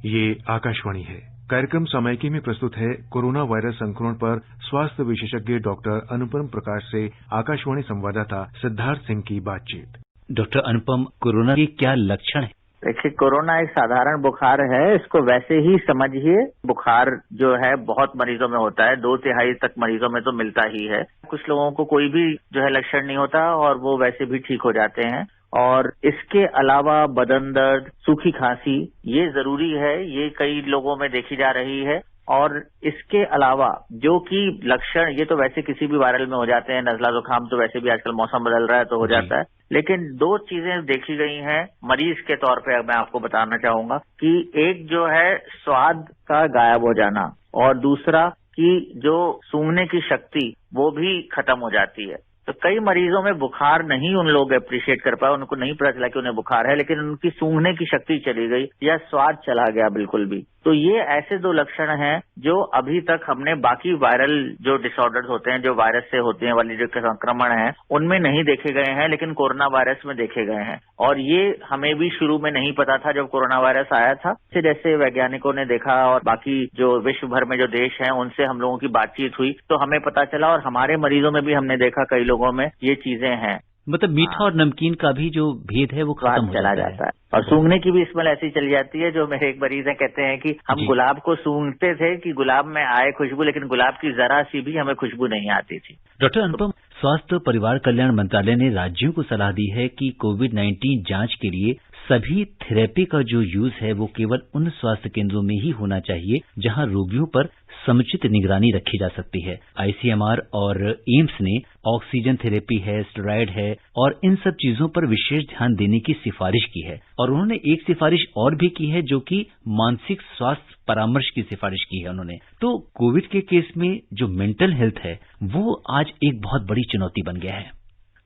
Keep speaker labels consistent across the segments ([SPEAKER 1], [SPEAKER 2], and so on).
[SPEAKER 1] ये आकाशवाणी है। कार्यक्रम समायकी में प्रस्तुत है कोरोना वायरस संक्रमण पर स्वास्थ्य विशेषज्ञ डॉक्टर अनुपम प्रकाश से आकाशवाणी संवाददाता सिद्धार्थ सिंह की बातचीत।
[SPEAKER 2] डॉक्टर अनुपम, कोरोना के क्या लक्षण है?
[SPEAKER 3] देखिए, कोरोना एक साधारण बुखार है, इसको वैसे ही समझिए। बुखार जो है बहुत मरीजों में होता है, 2/3 तक मरीजों में तो मिलता ही है। कुछ लोगों को कोई भी जो है लक्षण नहीं होता और वो वैसे भी ठीक हो जाते हैं। और इसके अलावा बदन दर्द, सूखी खांसी, ये जरूरी है, ये कई लोगों में देखी जा रही है। और इसके अलावा जो कि लक्षण, ये तो वैसे किसी भी वायरल में हो जाते हैं, नजला जुकाम तो वैसे भी आजकल मौसम बदल रहा है तो हो जाता है। लेकिन 2 चीजें देखी गई हैं मरीज के तौर पे, मैं आपको बताना चाहूंगा कि एक जो है स्वाद का गायब हो जाना और दूसरा कि जो सूंघने की शक्ति वो भी खत्म हो जाती है। तो कई मरीजों में बुखार नहीं उन लोग अप्रिशिएट कर पाए, उनको नहीं पता चला कि उन्हें बुखार है, लेकिन उनकी सूंघने की शक्ति चली गई या स्वाद चला गया बिल्कुल भी। तो ये ऐसे 2 लक्षण हैं जो अभी तक हमने बाकी वायरल जो डिसऑर्डर्स होते हैं, जो वायरस से होते हैं वाली जो संक्रमण है, उनमें नहीं देखे गए हैं, लेकिन कोरोना वायरस में देखे गए हैं। और ये हमें भी शुरू में नहीं पता था जब कोरोना वायरस आया था। जैसे वैज्ञानिकों ने देखा और बाकी जो विश्व भर में जो देश हैं उनसे हम लोगों की बातचीत हुई तो हमें पता चला, और हमारे मरीजों में भी हमने देखा कई लोगों में ये चीजें हैं।
[SPEAKER 2] मतलब मीठा और नमकीन का भी जो भेद है वो खत्म हो
[SPEAKER 3] चला जाता है। और सूंघने की भी स्मेल ऐसी चली जाती है। जो मेरे एक मरीज हैं कहते हैं कि हम गुलाब को सूंघते थे कि गुलाब में आए खुशबू, लेकिन गुलाब की जरा सी भी हमें खुशबू नहीं आती थी।
[SPEAKER 2] डॉक्टर अनुपम, स्वास्थ्य परिवार कल्याण मंत्रालय ने राज्यों को सलाह दी है कि कोविड-19 जांच के लिए सभी थेरेपी का जो यूज है वो केवल उन स्वास्थ्य केंद्रों में ही होना चाहिए जहां रोगियों पर समुचित निगरानी रखी जा सकती है। आईसीएमआर और एम्स ने ऑक्सीजन थेरेपी है, स्टेरॉयड है और इन सब चीजों पर विशेष ध्यान देने की सिफारिश की है। और उन्होंने एक सिफारिश और भी की है जो कि मानसिक स्वास्थ्य परामर्श की सिफारिश की है उन्होंने। तो कोविड के केस में जो मेंटल हेल्थ है वो आज एक बहुत बड़ी चुनौती बन गया है।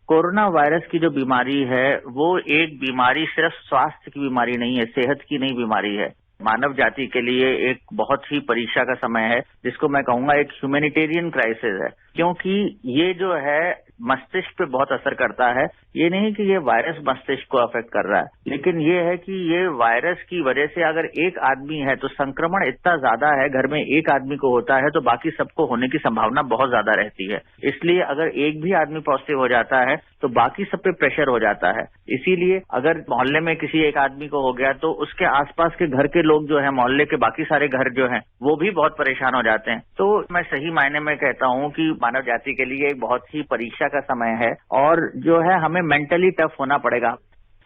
[SPEAKER 3] कोरोना वायरस की जो बीमारी है वो एक बीमारी सिर्फ स्वास्थ्य की बीमारी नहीं है, सेहत की नहीं बीमारी है। मानव जाति के लिए एक बहुत ही परीक्षा का समय है, जिसको मैं कहूंगा एक ह्यूमैनिटेरियन क्राइसिस है। क्योंकि ये जो है मस्तिष्क पे बहुत असर करता है। ये नहीं कि ये वायरस मस्तिष्क को अफेक्ट कर रहा है, लेकिन ये है कि ये वायरस की वजह से अगर एक आदमी है तो संक्रमण इतना ज्यादा है, घर में एक आदमी को होता है तो बाकी सबको होने की संभावना बहुत ज्यादा रहती है। इसलिए अगर एक भी आदमी पॉजिटिव हो जाता है तो बाकी सब पे प्रेशर हो जाता है। इसीलिए अगर मोहल्ले में किसी एक आदमी को हो गया तो उसके आसपास के घर के लोग जो है, मोहल्ले के बाकी सारे घर जो हैं, वो भी बहुत परेशान हो जाते हैं। तो मैं सही मायने में कहता हूं कि मानव जाति के लिए एक बहुत ही परीक्षा का समय है और जो है हमें मेंटली टफ होना पड़ेगा।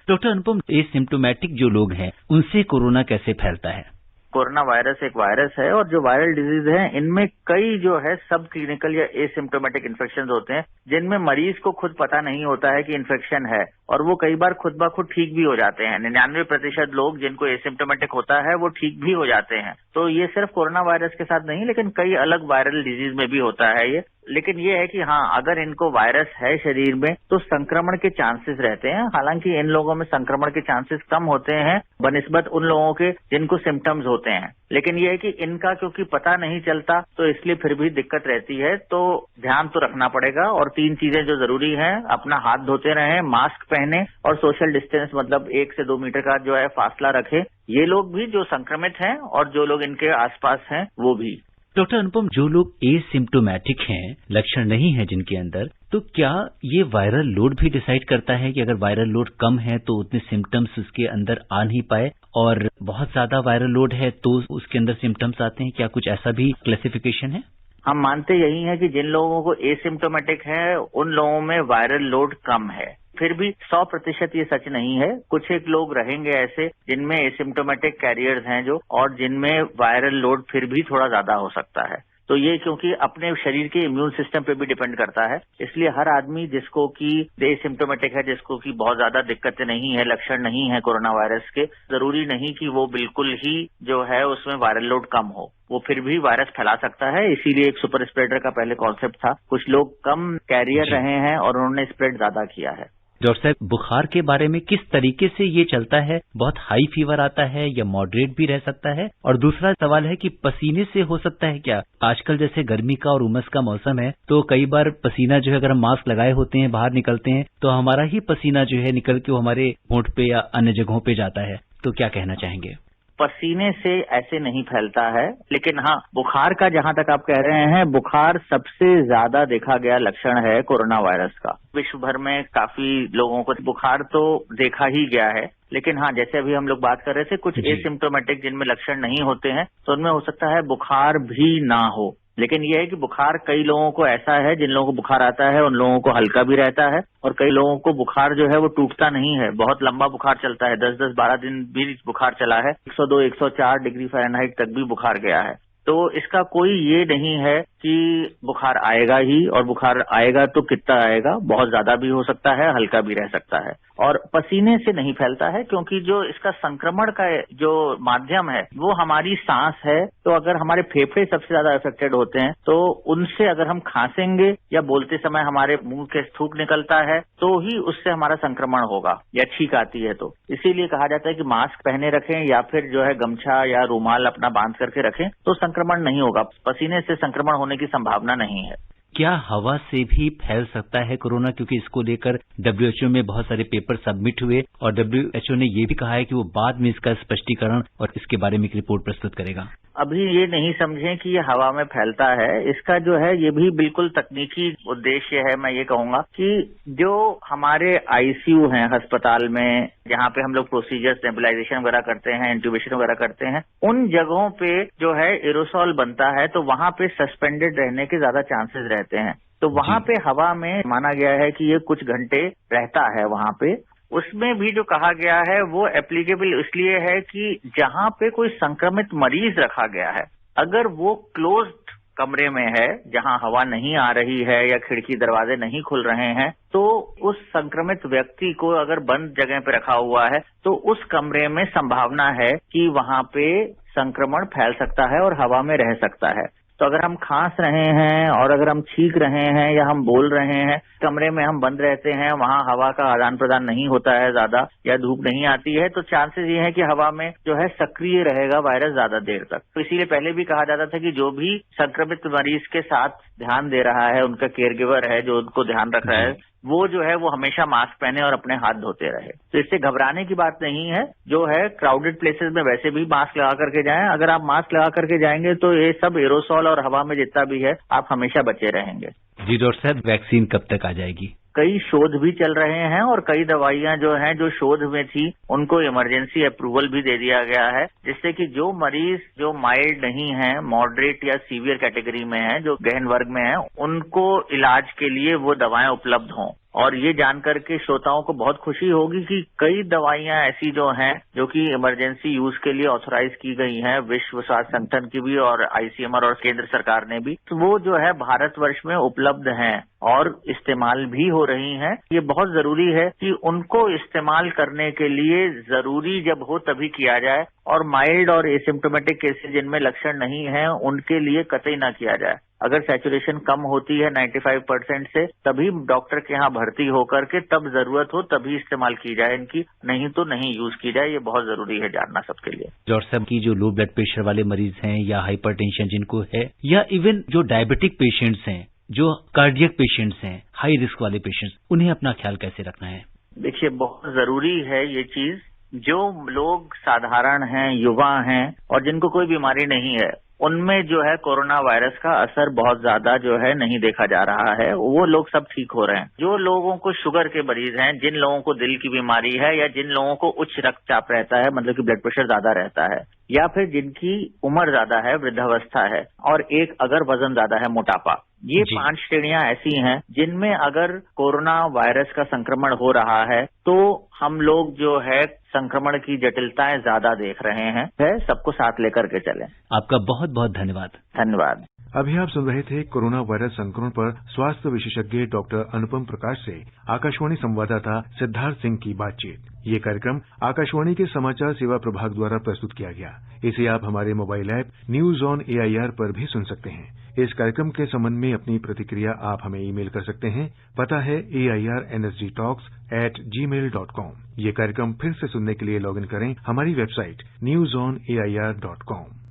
[SPEAKER 2] डॉक्टर अनुपम, एसिम्प्टोमेटिक जो लोग हैं उनसे कोरोना कैसे फैलता है?
[SPEAKER 3] कोरोना वायरस एक वायरस है और जो वायरल डिजीज है इनमें कई जो है सब क्लिनिकल या एसिम्प्टोमेटिक इन्फेक्शन होते हैं, जिनमें मरीज को खुद पता नहीं होता है कि इन्फेक्शन है और वो कई बार खुद ब खुद ठीक भी हो जाते हैं। 99% लोग जिनको एसिम्प्टोमेटिक होता है वो ठीक भी हो जाते हैं। तो ये सिर्फ कोरोना वायरस के साथ नहीं, लेकिन कई अलग वायरल डिजीज में भी होता है ये। लेकिन ये है कि हाँ, अगर इनको वायरस है शरीर में तो संक्रमण के चांसेस रहते हैं। हालांकि इन लोगों में संक्रमण के चांसेस कम होते हैं बनिस्बत उन लोगों के जिनको सिम्टम्स होते हैं। लेकिन ये है कि इनका क्योंकि पता नहीं चलता तो इसलिए फिर भी दिक्कत रहती है। तो ध्यान तो रखना पड़ेगा और 3 चीजें जो जरूरी हैं, अपना हाथ धोते रहें, मास्क पहने और सोशल डिस्टेंस मतलब 1 से 2 मीटर का जो है फासला रखें। ये लोग भी जो संक्रमित हैं और जो लोग इनके आसपास हैं वो भी।
[SPEAKER 2] डॉक्टर अनुपम, जो लोग एसिम्प्टोमेटिक हैं, लक्षण नहीं है जिनके अंदर, तो क्या ये वायरल लोड भी डिसाइड करता है कि अगर वायरल लोड कम है तो उतने सिम्टम्स उसके अंदर आ नहीं पाए, और बहुत ज्यादा वायरल लोड है तो उसके अंदर सिम्टम्स आते हैं? क्या कुछ ऐसा भी क्लासिफिकेशन है?
[SPEAKER 3] हम मानते यही है कि जिन लोगों को एसिम्प्टोमेटिक है उन लोगों में वायरल लोड कम है। फिर भी 100% ये सच नहीं है। कुछ एक लोग रहेंगे ऐसे जिनमें एसिम्प्टोमेटिक कैरियर्स हैं जो, और जिनमें वायरल लोड फिर भी थोड़ा ज्यादा हो सकता है। तो ये क्योंकि अपने शरीर के इम्यून सिस्टम पे भी डिपेंड करता है। इसलिए हर आदमी जिसको कि एसिम्प्टोमेटिक है, जिसको कि बहुत ज्यादा दिक्कतें नहीं है, लक्षण नहीं है कोरोना वायरस के, जरूरी नहीं कि वो बिल्कुल ही जो है उसमें वायरल लोड कम हो। वो फिर भी वायरस फैला सकता है। इसीलिए एक सुपर स्प्रेडर का पहले कॉन्सेप्ट था। कुछ लोग कम कैरियर रहे हैं और उन्होंने स्प्रेड ज्यादा किया है।
[SPEAKER 2] डॉक्टर साहब, बुखार के बारे में किस तरीके से ये चलता है? बहुत हाई फीवर आता है या मॉडरेट भी रह सकता है? और दूसरा सवाल है कि पसीने से हो सकता है क्या? आजकल जैसे गर्मी का और उमस का मौसम है तो कई बार पसीना जो है, अगर हम मास्क लगाए होते हैं, बाहर निकलते हैं तो हमारा ही पसीना जो है निकल के वो हमारे होंठ पे या अन्य जगहों पे जाता है। तो क्या कहना चाहेंगे?
[SPEAKER 3] पसीने से ऐसे नहीं फैलता है। लेकिन हाँ, बुखार का जहां तक आप कह रहे हैं, बुखार सबसे ज्यादा देखा गया लक्षण है कोरोना वायरस का। विश्व भर में काफी लोगों को बुखार तो देखा ही गया है, लेकिन हाँ, जैसे अभी हम लोग बात कर रहे थे, कुछ एसिम्प्टोमेटिक जिनमें लक्षण नहीं होते हैं, तो उनमें हो सकता है बुखार भी ना हो। लेकिन यह है कि बुखार कई लोगों को ऐसा है, जिन लोगों को बुखार आता है उन लोगों को हल्का भी रहता है, और कई लोगों को बुखार जो है वो टूटता नहीं है, बहुत लंबा बुखार चलता है, 10-10, 12 दिन भी बुखार चला है, 102, 104 डिग्री फ़ारेनहाइट तक भी बुखार गया है। तो इसका कोई ये नहीं है कि बुखार आएगा ही, और बुखार आएगा तो कितना आएगा, बहुत ज्यादा भी हो सकता है, हल्का भी रह सकता है। और पसीने से नहीं फैलता है, क्योंकि जो इसका संक्रमण का जो माध्यम है वो हमारी सांस है। तो अगर हमारे फेफड़े सबसे ज्यादा अफेक्टेड होते हैं, तो उनसे अगर हम खांसेंगे या बोलते समय हमारे मुंह के थूक निकलता है, तो ही उससे हमारा संक्रमण होगा या छींक आती है। तो इसीलिए कहा जाता है कि मास्क पहने रखें या फिर जो है गमछा या रुमाल अपना बांध करके रखें, तो संक्रमण नहीं होगा। पसीने से संक्रमण होने की संभावना नहीं है।
[SPEAKER 2] क्या हवा से भी फैल सकता है कोरोना? क्योंकि इसको लेकर WHO में बहुत सारे पेपर सबमिट हुए और WHO ने ये भी कहा है कि वो बाद में इसका स्पष्टीकरण और इसके बारे में एक रिपोर्ट प्रस्तुत करेगा।
[SPEAKER 3] अभी ये नहीं समझें कि ये हवा में फैलता है। इसका जो है ये भी बिल्कुल तकनीकी उद्देश्य है। मैं ये कहूंगा कि जो हमारे ICU हैं अस्पताल में, जहाँ पे हम लोग प्रोसीजर्स नेबुलाइजेशन वगैरह करते हैं, इंट्यूबेशन वगैरह करते हैं, उन जगहों पे जो है एरोसॉल बनता है, तो वहां पे सस्पेंडेड रहने के ज्यादा चांसेस रहते हैं। तो वहां पे हवा में माना गया है कि ये कुछ घंटे रहता है वहां पे। उसमें भी जो कहा गया है वो एप्लीकेबल इसलिए है कि जहां पे कोई संक्रमित मरीज रखा गया है, अगर वो क्लोज्ड कमरे में है जहां हवा नहीं आ रही है या खिड़की दरवाजे नहीं खुल रहे हैं, तो उस संक्रमित व्यक्ति को अगर बंद जगह पे रखा हुआ है, तो उस कमरे में संभावना है कि वहां पे संक्रमण फैल सकता है और हवा में रह सकता है। तो अगर हम खांस रहे हैं और अगर हम छींक रहे हैं या हम बोल रहे हैं, कमरे में हम बंद रहते हैं, वहां हवा का आदान प्रदान नहीं होता है ज्यादा, या धूप नहीं आती है, तो चांसेस ये है कि हवा में जो है सक्रिय रहेगा वायरस ज्यादा देर तक। तो इसीलिए पहले भी कहा जाता था कि जो भी संक्रमित मरीज के साथ ध्यान दे रहा है, उनका केयर गिवर है जो उनको ध्यान रख रहा है, वो जो है वो हमेशा मास्क पहने और अपने हाथ धोते रहे। तो इससे घबराने की बात नहीं है। जो है क्राउडेड प्लेसेस में वैसे भी मास्क लगा करके जाएं। अगर आप मास्क लगा करके जाएंगे तो ये सब एरोसॉल और हवा में जितना भी है, आप हमेशा बचे रहेंगे।
[SPEAKER 2] जी डॉक्टर साहब, वैक्सीन कब तक आ जाएगी?
[SPEAKER 3] कई शोध भी चल रहे हैं और कई दवाइयां जो हैं जो शोध में थी उनको इमरजेंसी अप्रूवल भी दे दिया गया है, जिससे कि जो मरीज जो माइल्ड नहीं है, मॉडरेट या सीवियर कैटेगरी में है, जो गहन वर्ग में है, उनको इलाज के लिए वो दवाएं उपलब्ध हों। और ये जानकर के श्रोताओं को बहुत खुशी होगी कि कई दवाइयां ऐसी जो हैं जो कि इमरजेंसी यूज के लिए ऑथोराइज की गई हैं, विश्व स्वास्थ्य संगठन की भी और ICMR और केंद्र सरकार ने भी, तो वो जो है भारतवर्ष में उपलब्ध हैं और इस्तेमाल भी हो रही हैं। ये बहुत जरूरी है कि उनको इस्तेमाल करने के लिए जरूरी जब हो तभी किया जाए, और माइल्ड और एसिम्प्टोमेटिक केसेज जिनमें लक्षण नहीं है उनके लिए कतई ना किया जाए। अगर सैचुरेशन कम होती है 95% से, तभी डॉक्टर के यहाँ भर्ती होकर के तब जरूरत हो तभी इस्तेमाल की जाए इनकी, नहीं तो नहीं यूज की जाए। ये बहुत जरूरी है जानना सबके लिए।
[SPEAKER 2] डॉक्टर साहब की जो लो ब्लड प्रेशर वाले मरीज हैं या हाइपरटेंशन जिनको है, या इवन जो डायबिटिक पेशेंट्स हैं, जो कार्डियक पेशेंट्स हैं, हाई रिस्क वाले पेशेंट्स, उन्हें अपना ख्याल कैसे रखना है?
[SPEAKER 3] देखिए, बहुत जरूरी है ये चीज। जो लोग साधारण हैं, युवा हैं और जिनको कोई बीमारी नहीं है, उनमें जो है कोरोना वायरस का असर बहुत ज्यादा जो है नहीं देखा जा रहा है। वो लोग सब ठीक हो रहे हैं। जो लोगों को शुगर के मरीज हैं, जिन लोगों को दिल की बीमारी है, या जिन लोगों को उच्च रक्तचाप रहता है, मतलब कि ब्लड प्रेशर ज्यादा रहता है, या फिर जिनकी उम्र ज्यादा है, वृद्धावस्था है, और एक अगर वजन ज्यादा है, मोटापा, ये 5 श्रेणियां ऐसी हैं जिनमें अगर कोरोना वायरस का संक्रमण हो रहा है तो हम लोग जो है संक्रमण की जटिलताएं ज्यादा देख रहे हैं। सबको साथ लेकर के चलें।
[SPEAKER 2] आपका बहुत बहुत धन्यवाद।
[SPEAKER 3] धन्यवाद।
[SPEAKER 1] अभी आप सुन रहे थे कोरोना वायरस संक्रमण पर स्वास्थ्य विशेषज्ञ डॉक्टर अनुपम प्रकाश से आकाशवाणी संवाददाता सिद्धार्थ सिंह की बातचीत। ये कार्यक्रम आकाशवाणी के समाचार सेवा प्रभाग द्वारा प्रस्तुत किया गया। इसे आप हमारे mobile app news on AIR पर भी सुन सकते हैं। इस कार्यक्रम के संबंध में अपनी प्रतिक्रिया आप हमें ईमेल कर सकते हैं। पता है AIRNSGtalks@gmail.com। ये कार्यक्रम फिर से सुनने के लिए लॉगिन करें हमारी वेबसाइट newsonair.com।